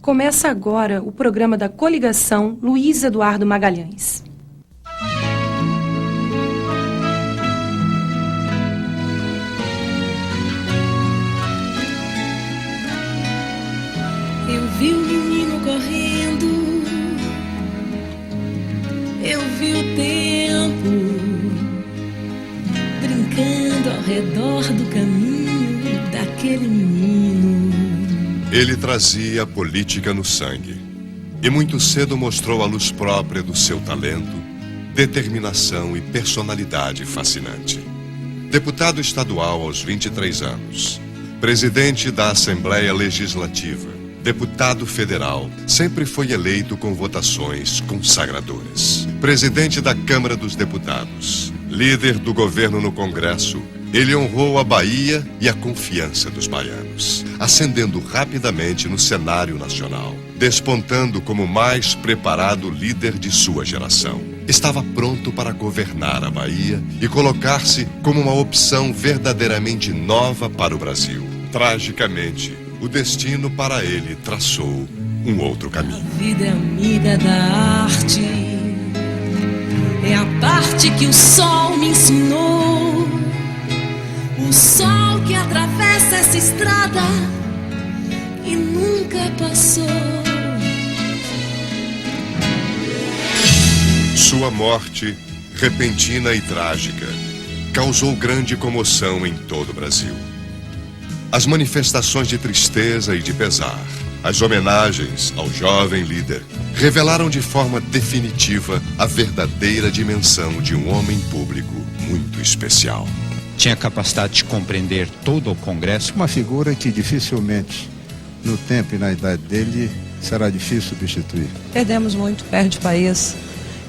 Começa agora o programa da coligação Luiz Eduardo Magalhães. Eu vi o menino correndo, eu vi o tempo brincando ao redor do caminho daquele menino. Ele trazia a política no sangue e muito cedo mostrou a luz própria do seu talento, determinação e personalidade fascinante. Deputado estadual aos 23 anos, presidente da Assembleia Legislativa, deputado federal, sempre foi eleito com votações consagradoras. Presidente da Câmara dos Deputados, líder do governo no Congresso, ele honrou a Bahia e a confiança dos baianos, ascendendo rapidamente no cenário nacional, despontando como o mais preparado líder de sua geração. Estava pronto para governar a Bahia e colocar-se como uma opção verdadeiramente nova para o Brasil. Tragicamente, o destino para ele traçou um outro caminho. A vida é amiga da arte, é a parte que o sol me ensinou. O sol que atravessa essa estrada e nunca passou. Sua morte, repentina e trágica, causou grande comoção em todo o Brasil. As manifestações de tristeza e de pesar, as homenagens ao jovem líder, revelaram de forma definitiva a verdadeira dimensão de um homem público muito especial. Tinha capacidade de compreender todo o Congresso. Uma figura que dificilmente, no tempo e na idade dele, será difícil substituir. Perdemos muito, perde o país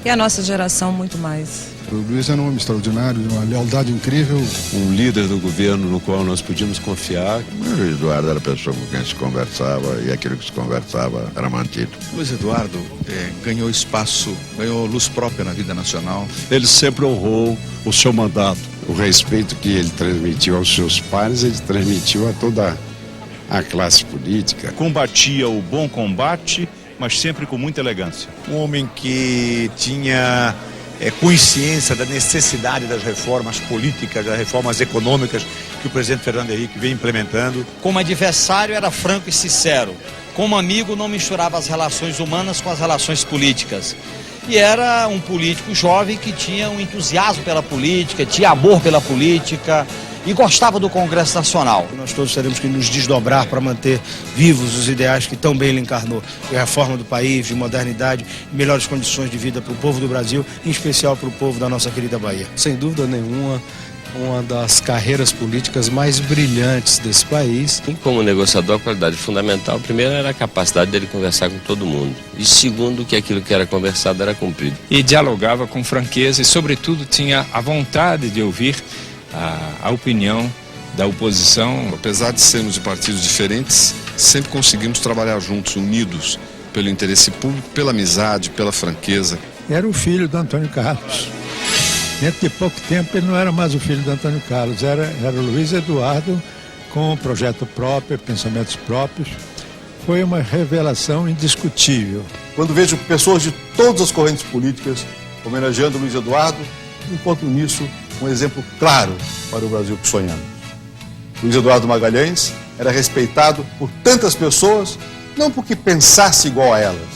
e a nossa geração muito mais. O Luiz era um homem extraordinário, de uma lealdade incrível. Um líder do governo no qual nós podíamos confiar. O Luiz Eduardo era a pessoa com quem se conversava e aquilo que se conversava era mantido. O Luiz Eduardo ganhou espaço, ganhou luz própria na vida nacional. Ele sempre honrou o seu mandato. O respeito que ele transmitiu aos seus pares, ele transmitiu a toda a classe política. Combatia o bom combate, mas sempre com muita elegância. Um homem que tinha consciência da necessidade das reformas políticas, das reformas econômicas que o presidente Fernando Henrique vem implementando. Como adversário era franco e sincero. Como amigo não misturava as relações humanas com as relações políticas. E era um político jovem que tinha um entusiasmo pela política, tinha amor pela política e gostava do Congresso Nacional. Nós todos teremos que nos desdobrar para manter vivos os ideais que tão bem ele encarnou. A reforma do país, de modernidade, melhores condições de vida para o povo do Brasil, em especial para o povo da nossa querida Bahia. Sem dúvida nenhuma, uma das carreiras políticas mais brilhantes desse país. E como negociador, a qualidade fundamental, primeiro, era a capacidade dele conversar com todo mundo. E segundo, que aquilo que era conversado era cumprido. E dialogava com franqueza e, sobretudo, tinha a vontade de ouvir a opinião da oposição. Apesar de sermos de partidos diferentes, sempre conseguimos trabalhar juntos, unidos, pelo interesse público, pela amizade, pela franqueza. Era o filho do Antônio Carlos. Dentro de pouco tempo ele não era mais o filho do Antônio Carlos, era o Luiz Eduardo com um projeto próprio, pensamentos próprios. Foi uma revelação indiscutível. Quando vejo pessoas de todas as correntes políticas homenageando o Luiz Eduardo, encontro nisso um exemplo claro para o Brasil que sonhamos. Luiz Eduardo Magalhães era respeitado por tantas pessoas, não porque pensasse igual a elas,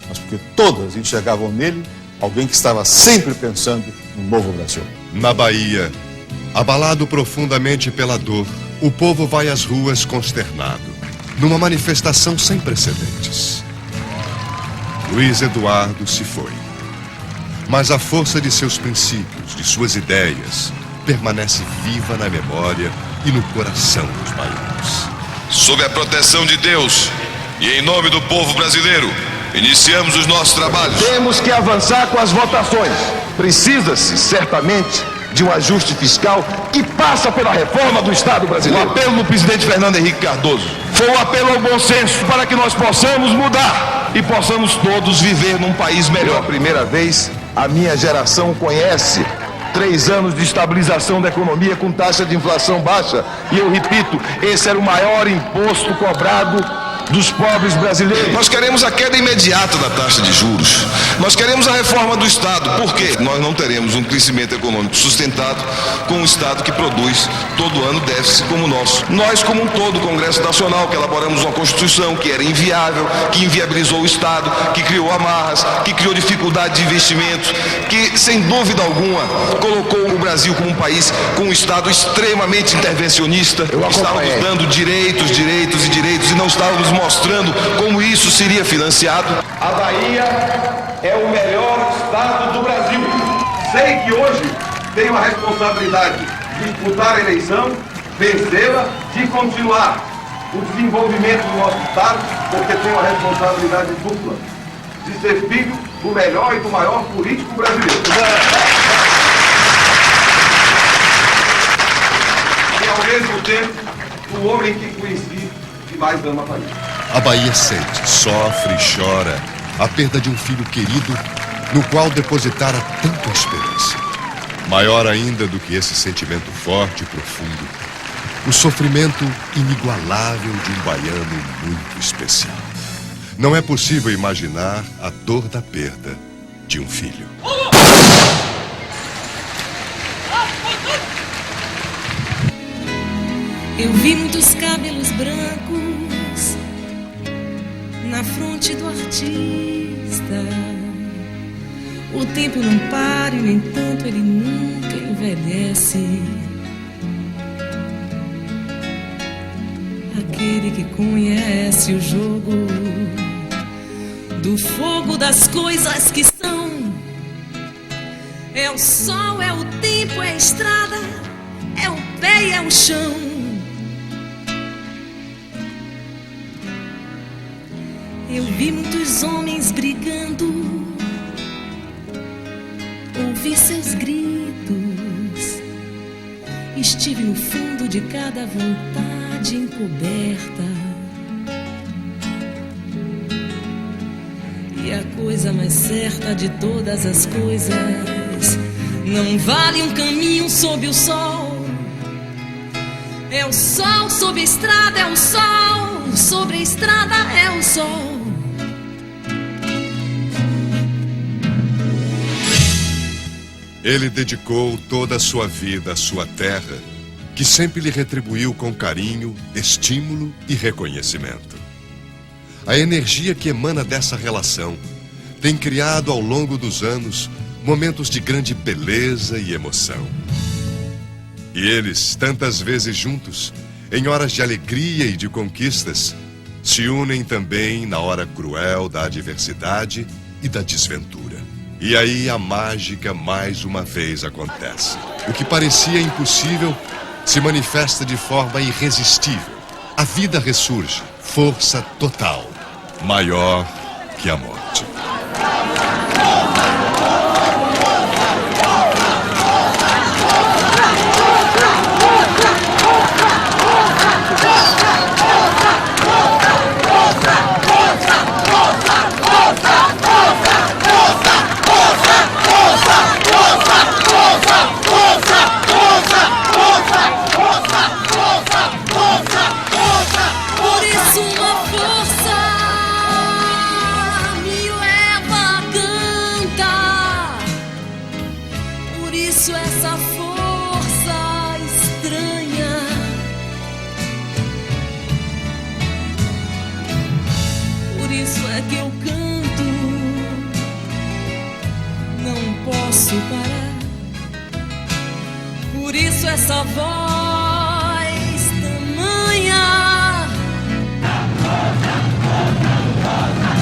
mas porque todas enxergavam nele alguém que estava sempre pensando no novo Brasil. Na Bahia, abalado profundamente pela dor, o povo vai às ruas consternado, numa manifestação sem precedentes. Luiz Eduardo se foi. Mas a força de seus princípios, de suas ideias, permanece viva na memória e no coração dos baianos. Sob a proteção de Deus e em nome do povo brasileiro, iniciamos os nossos trabalhos. Temos que avançar com as votações. Precisa-se, certamente, de um ajuste fiscal que passa pela reforma do Estado brasileiro. O apelo do presidente Fernando Henrique Cardoso foi um apelo ao bom senso para que nós possamos mudar e possamos todos viver num país melhor. Pela primeira vez, a minha geração conhece 3 anos de estabilização da economia com taxa de inflação baixa. E eu repito, esse era o maior imposto cobrado dos pobres brasileiros. Nós queremos a queda imediata da taxa de juros. Nós queremos a reforma do Estado. Por quê? Nós não teremos um crescimento econômico sustentado com um Estado que produz todo ano déficit como o nosso. Nós, como um todo, o Congresso Nacional, que elaboramos uma Constituição que era inviável, que inviabilizou o Estado, que criou amarras, que criou dificuldade de investimentos, que, sem dúvida alguma, colocou o Brasil como um país com um Estado extremamente intervencionista. Estávamos dando direitos e não estávamos mostrando como isso seria financiado. A Bahia é o melhor estado do Brasil. Sei que hoje tenho a responsabilidade de disputar a eleição, vencê-la, de continuar o desenvolvimento do nosso estado, porque tenho a responsabilidade dupla de ser filho do melhor e do maior político brasileiro. E ao mesmo tempo, o homem que conheci que mais ama a Bahia. A Bahia sente, sofre e chora a perda de um filho querido no qual depositara tanta esperança. Maior ainda do que esse sentimento forte e profundo, o sofrimento inigualável de um baiano muito especial. Não é possível imaginar a dor da perda de um filho. Eu vi muitos cabelos brancos na fronte do artista. O tempo não para e, no entanto, ele nunca envelhece. Aquele que conhece o jogo do fogo das coisas que são. É o sol, é o tempo, é a estrada, é o pé e é o chão. Eu vi muitos homens brigando, ouvi seus gritos, estive no fundo de cada vontade encoberta. E a coisa mais certa de todas as coisas não vale um caminho sob o sol. É o sol sobre a estrada, é o sol sobre a estrada, é o sol. Ele dedicou toda a sua vida à sua terra, que sempre lhe retribuiu com carinho, estímulo e reconhecimento. A energia que emana dessa relação tem criado ao longo dos anos momentos de grande beleza e emoção. E eles, tantas vezes juntos, em horas de alegria e de conquistas, se unem também na hora cruel da adversidade e da desventura. E aí a mágica mais uma vez acontece. O que parecia impossível se manifesta de forma irresistível. A vida ressurge, força total, maior que a morte. Essa voz tamanha.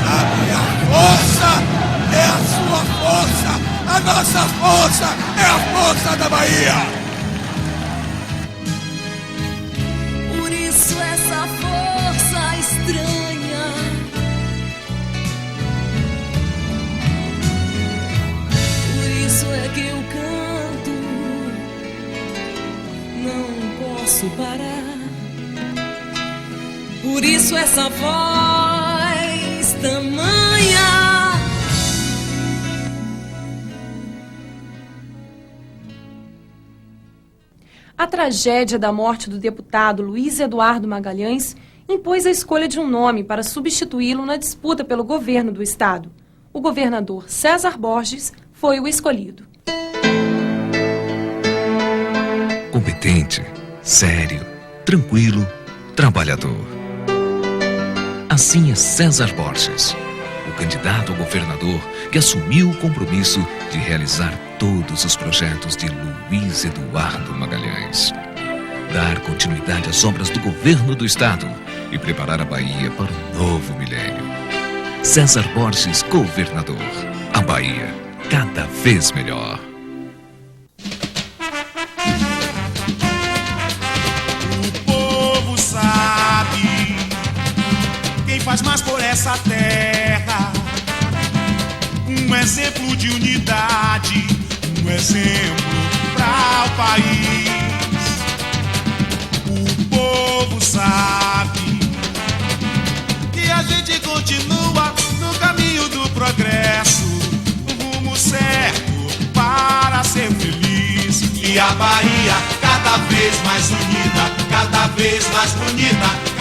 A minha força é a sua força. A nossa força é a força da Bahia. Por isso essa força estranha. Por isso é que eu canto. Não posso parar. Por isso essa voz tamanha. A tragédia da morte do deputado Luiz Eduardo Magalhães impôs a escolha de um nome para substituí-lo na disputa pelo governo do estado. O governador César Borges foi o escolhido. Competente, sério, tranquilo, trabalhador. Assim é César Borges, o candidato a governador que assumiu o compromisso de realizar todos os projetos de Luiz Eduardo Magalhães. Dar continuidade às obras do governo do estado e preparar a Bahia para um novo milênio. César Borges, governador. A Bahia, cada vez melhor. O povo sabe quem faz mais por essa terra. Um exemplo de unidade, um exemplo para o país. O povo sabe que a gente continua no caminho do progresso, no rumo certo para ser feliz. E a Bahia cada vez mais unida, cada vez mais bonita.